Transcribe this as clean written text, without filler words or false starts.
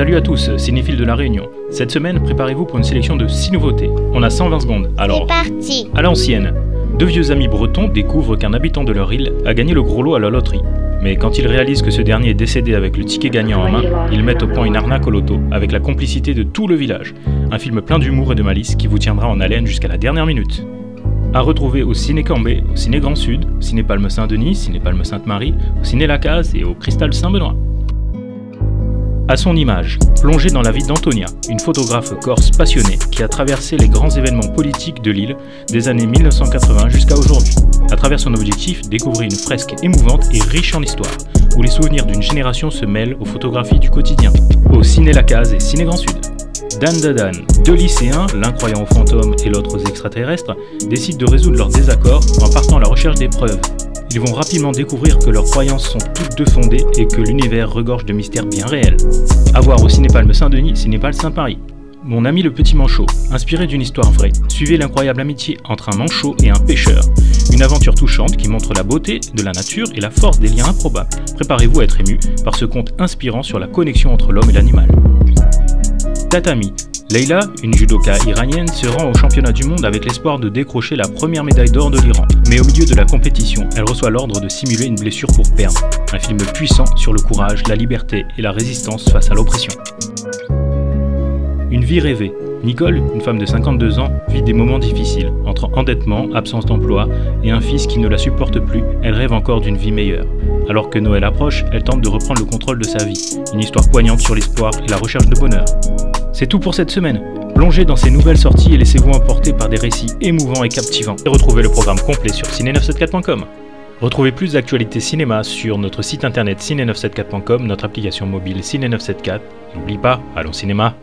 Salut à tous, cinéphiles de La Réunion. Cette semaine, préparez-vous pour une sélection de 6 nouveautés. On a 120 secondes, alors... C'est parti. À l'ancienne, deux vieux amis bretons découvrent qu'un habitant de leur île a gagné le gros lot à la loterie. Mais quand ils réalisent que ce dernier est décédé avec le ticket gagnant en main, ils mettent au point une arnaque au loto, avec la complicité de tout le village. Un film plein d'humour et de malice qui vous tiendra en haleine jusqu'à la dernière minute. À retrouver au Ciné Cambé, au Ciné Grand Sud, au Ciné Palme Saint-Denis, Ciné Palme Sainte-Marie, au Ciné Lacaze et au Cristal Saint-Benoît. À son image, plongée dans la vie d'Antonia, une photographe corse passionnée qui a traversé les grands événements politiques de l'île des années 1980 jusqu'à aujourd'hui. À travers son objectif, découvrir une fresque émouvante et riche en histoire, où les souvenirs d'une génération se mêlent aux photographies du quotidien. Au Ciné Lacaze et Ciné Grand Sud. Dan Dadan, deux lycéens, l'un croyant aux fantômes et l'autre aux extraterrestres, décident de résoudre leurs désaccords en partant à la recherche des preuves. Ils vont rapidement découvrir que leurs croyances sont toutes deux fondées et que l'univers regorge de mystères bien réels. À voir au Ciné Palme Saint-Denis, Ciné Palme Saint-Marie. Mon ami le petit manchot, inspiré d'une histoire vraie, suivez l'incroyable amitié entre un manchot et un pêcheur. Une aventure touchante qui montre la beauté de la nature et la force des liens improbables. Préparez-vous à être ému par ce conte inspirant sur la connexion entre l'homme et l'animal. Tatami. Leila, une judoka iranienne, se rend au championnat du monde avec l'espoir de décrocher la première médaille d'or de l'Iran. Mais au milieu de la compétition, elle reçoit l'ordre de simuler une blessure pour perdre. Un film puissant sur le courage, la liberté et la résistance face à l'oppression. Une vie rêvée. Nicole, une femme de 52 ans, vit des moments difficiles. Entre endettement, absence d'emploi et un fils qui ne la supporte plus, elle rêve encore d'une vie meilleure. Alors que Noël approche, elle tente de reprendre le contrôle de sa vie. Une histoire poignante sur l'espoir et la recherche de bonheur. C'est tout pour cette semaine. Plongez dans ces nouvelles sorties et laissez-vous emporter par des récits émouvants et captivants. Et retrouvez le programme complet sur ciné974.com. Retrouvez plus d'actualités cinéma sur notre site internet ciné974.com, notre application mobile Ciné974. N'oublie pas, allons cinéma.